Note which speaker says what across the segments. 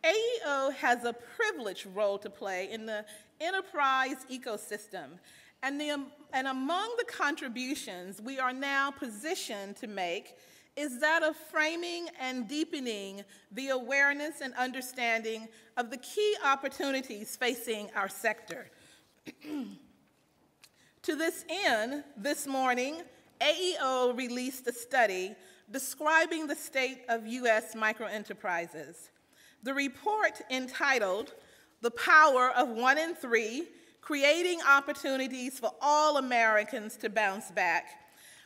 Speaker 1: AEO has a privileged role to play in the enterprise ecosystem, and among the contributions we are now positioned to make is that of framing and deepening the awareness and understanding of the key opportunities facing our sector. To this end, this morning, AEO released a study describing the state of U.S. microenterprises. The report, entitled "The Power of 1 in 3, Creating Opportunities for All Americans to Bounce Back,"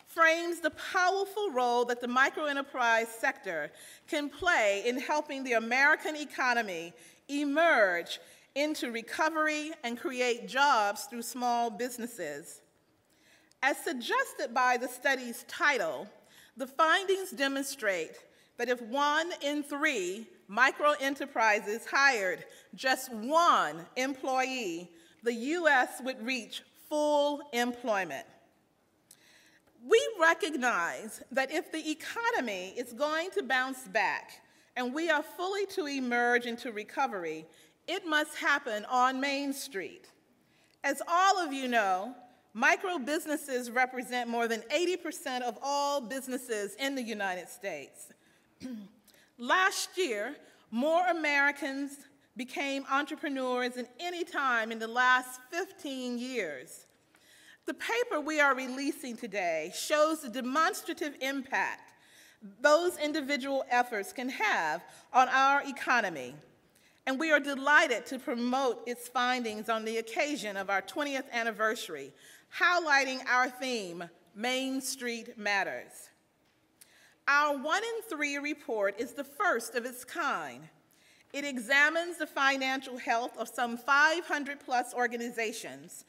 Speaker 1: frames the powerful role that the microenterprise sector can play in helping the American economy emerge into recovery and create jobs through small businesses. As suggested by the study's title, the findings demonstrate that if 1 in 3 microenterprises hired just one employee, the U.S. would reach full employment. We recognize that if the economy is going to bounce back and we are fully to emerge into recovery, it must happen on Main Street. As all of you know, micro businesses represent more than 80% of all businesses in the United States. Last year, more Americans became entrepreneurs than any time in the last 15 years. The paper we are releasing today shows the demonstrative impact those individual efforts can have on our economy, and we are delighted to promote its findings on the occasion of our 20th anniversary, highlighting our theme, Main Street Matters. Our 1 in 3 report is the first of its kind. It examines the financial health of some 500+ organizations,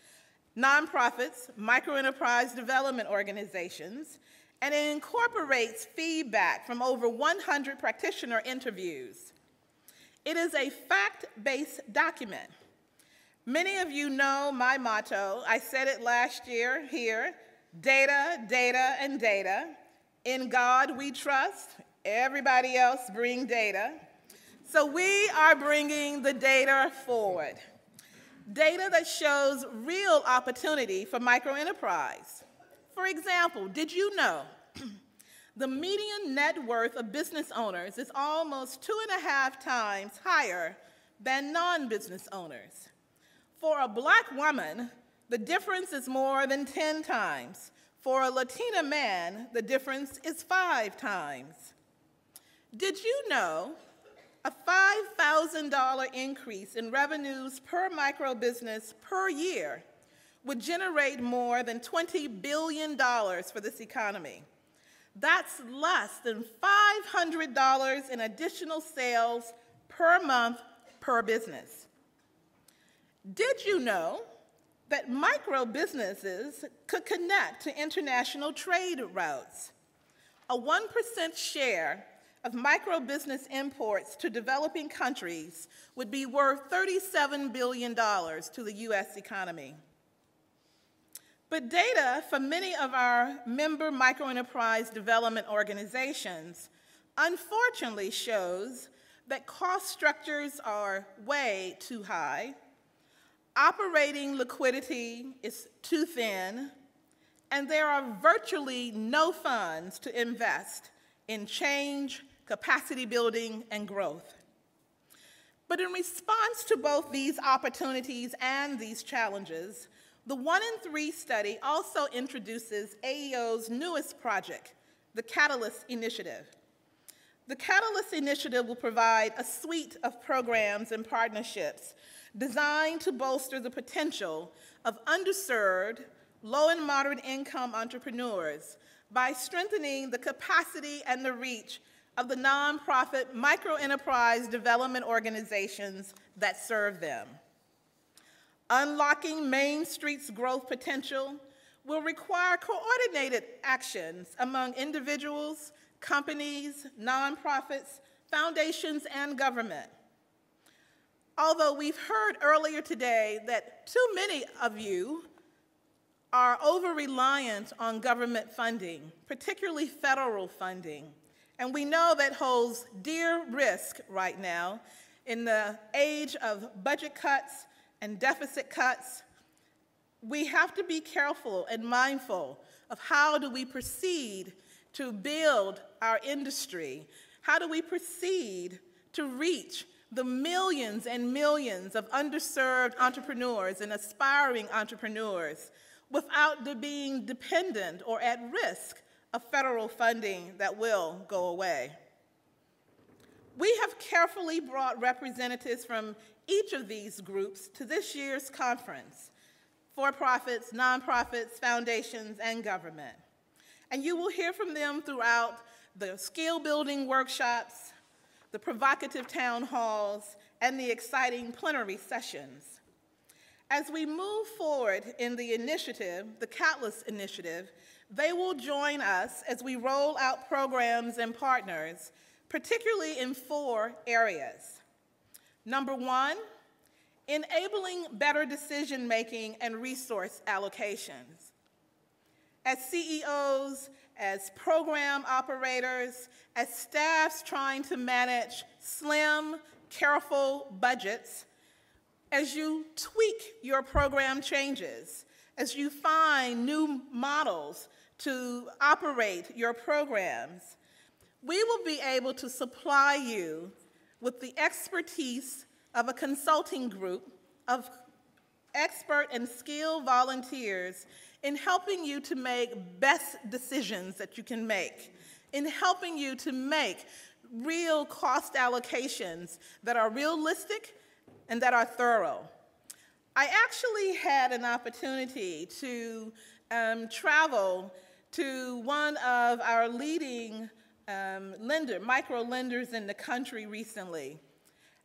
Speaker 1: nonprofits, microenterprise development organizations, and it incorporates feedback from over 100 practitioner interviews. It is a fact-based document. Many of you know my motto. I said it last year here: data, data, and data. In God we trust. Everybody else bring data. So we are bringing the data forward. Data that shows real opportunity for microenterprise. For example, did you know the median net worth of business owners is almost 2.5 times higher than non-business owners? For a Black woman, the difference is more than 10 times. For a Latina man, the difference is 5 times. Did you know a $5,000 increase in revenues per micro business per year would generate more than $20 billion for this economy? That's less than $500 in additional sales per month per business. Did you know that micro businesses could connect to international trade routes? A 1% share of micro business imports to developing countries would be worth $37 billion to the U.S. economy. But data from many of our member microenterprise development organizations unfortunately shows that cost structures are way too high, operating liquidity is too thin, and there are virtually no funds to invest in change, capacity building, and growth. But in response to both these opportunities and these challenges, the 1 in 3 study also introduces AEO's newest project, the Catalyst Initiative. The Catalyst Initiative will provide a suite of programs and partnerships designed to bolster the potential of underserved, low and moderate income entrepreneurs by strengthening the capacity and the reach of the nonprofit microenterprise development organizations that serve them. Unlocking Main Street's growth potential will require coordinated actions among individuals, companies, nonprofits, foundations, and government. Although we've heard earlier today that too many of you are over-reliant on government funding, particularly federal funding, and we know that holds dear risk right now, In the age of budget cuts and deficit cuts, we have to be careful and mindful of how do we proceed to build our industry. How do we proceed to reach the millions and millions of underserved entrepreneurs and aspiring entrepreneurs without being dependent or at risk of federal funding that will go away? We have carefully brought representatives from each of these groups to this year's conference: for-profits, nonprofits, foundations, and government. And you will hear from them throughout the skill-building workshops, the provocative town halls, and the exciting plenary sessions. As we move forward in the initiative, the Catalyst Initiative, they will join us as we roll out programs and partners, particularly in 4 areas. Number 1, enabling better decision-making and resource allocations. As CEOs, as program operators, as staffs trying to manage slim, careful budgets, as you tweak your program changes, as you find new models to operate your programs, we will be able to supply you with the expertise of a consulting group of expert and skilled volunteers in helping you to make best decisions that you can make, in helping you to make real cost allocations that are realistic and that are thorough. I actually had an opportunity to travel to one of our leading micro lenders in the country recently.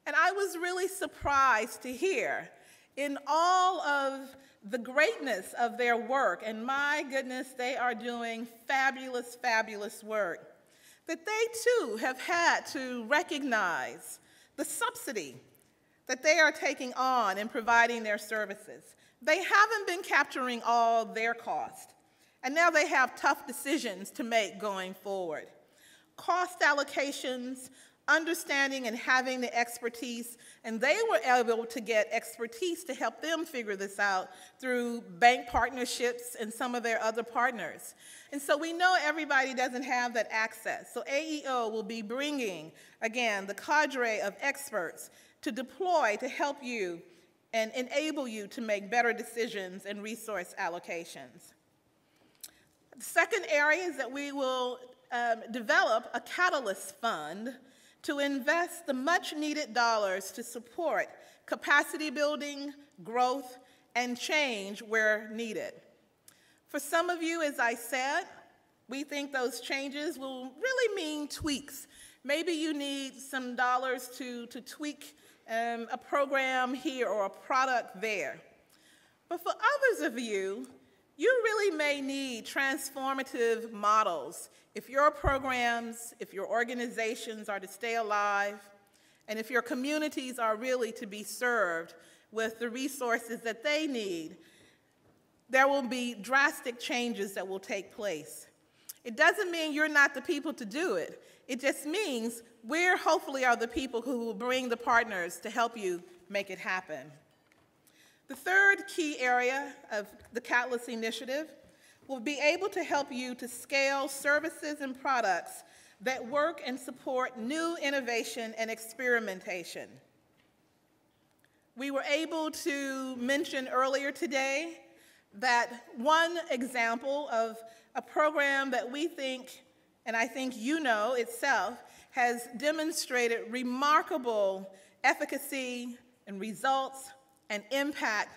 Speaker 1: And I was really surprised to hear, in all of the greatness of their work, and my goodness, they are doing fabulous, fabulous work, that they too have had to recognize the subsidy that they are taking on in providing their services. They haven't been capturing all their cost, and now they have tough decisions to make going forward. Cost allocations, understanding and having the expertise, and they were able to get expertise to help them figure this out through bank partnerships and some of their other partners. And so we know everybody doesn't have that access. So AEO will be bringing, again, the cadre of experts to deploy to help you and enable you to make better decisions and resource allocations. The second area is that we will develop a catalyst fund to invest the much-needed dollars to support capacity building, growth, and change where needed. For some of you, as I said, we think those changes will really mean tweaks. Maybe you need some dollars to tweak a program here or a product there. But for others of you, you really may need transformative models if your programs, if your organizations are to stay alive, and if your communities are really to be served with the resources that they need. There will be drastic changes that will take place. It doesn't mean you're not the people to do it. It just means we're hopefully are the people who will bring the partners to help you make it happen. The third key area of the Catalyst Initiative will be able to help you to scale services and products that work and support new innovation and experimentation. We were able to mention earlier today that one example of a program that we think, and I think you know itself, has demonstrated remarkable efficacy and results and impact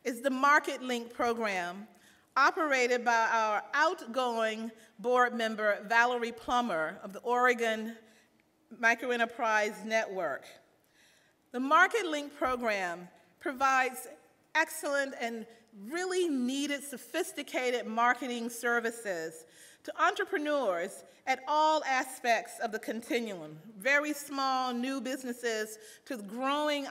Speaker 1: is the Market Link program, operated by our outgoing board member, Valerie Plummer of the Oregon Microenterprise Network. The Market Link program provides excellent and really needed sophisticated marketing services to entrepreneurs at all aspects of the continuum, very small new businesses to growing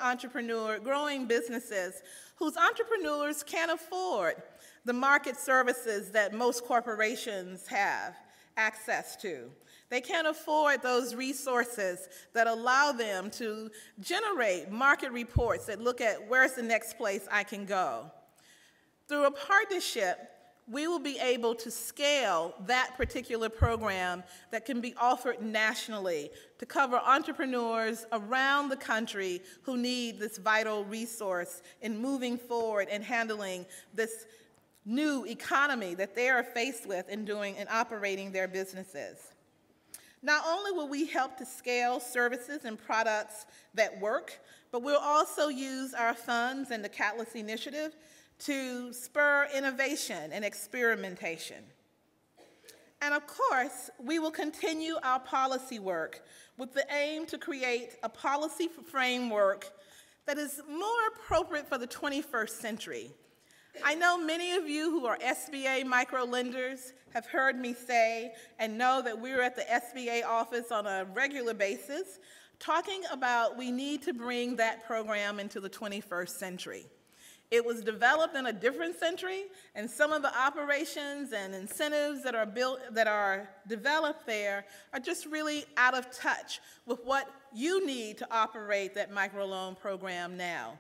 Speaker 1: businesses whose entrepreneurs can't afford the market services that most corporations have, access to. They can't afford those resources that allow them to generate market reports that look at where's the next place I can go. Through a partnership, we will be able to scale that particular program that can be offered nationally to cover entrepreneurs around the country who need this vital resource in moving forward and handling this new economy that they are faced with in doing and operating their businesses. Not only will we help to scale services and products that work, but we'll also use our funds and the Catalyst Initiative to spur innovation and experimentation. And of course, we will continue our policy work with the aim to create a policy framework that is more appropriate for the 21st century. I know many of you who are SBA microlenders have heard me say and know that we're at the SBA office on a regular basis talking about we need to bring that program into the 21st century. It was developed in a different century, and some of the operations and incentives that are developed there are just really out of touch with what you need to operate that microloan program now.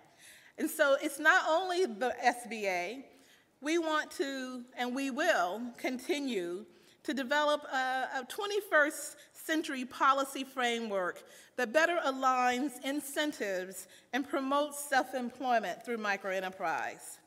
Speaker 1: And so it's not only the SBA, we want to, and we will, continue to develop a 21st century policy framework that better aligns incentives and promotes self-employment through microenterprise.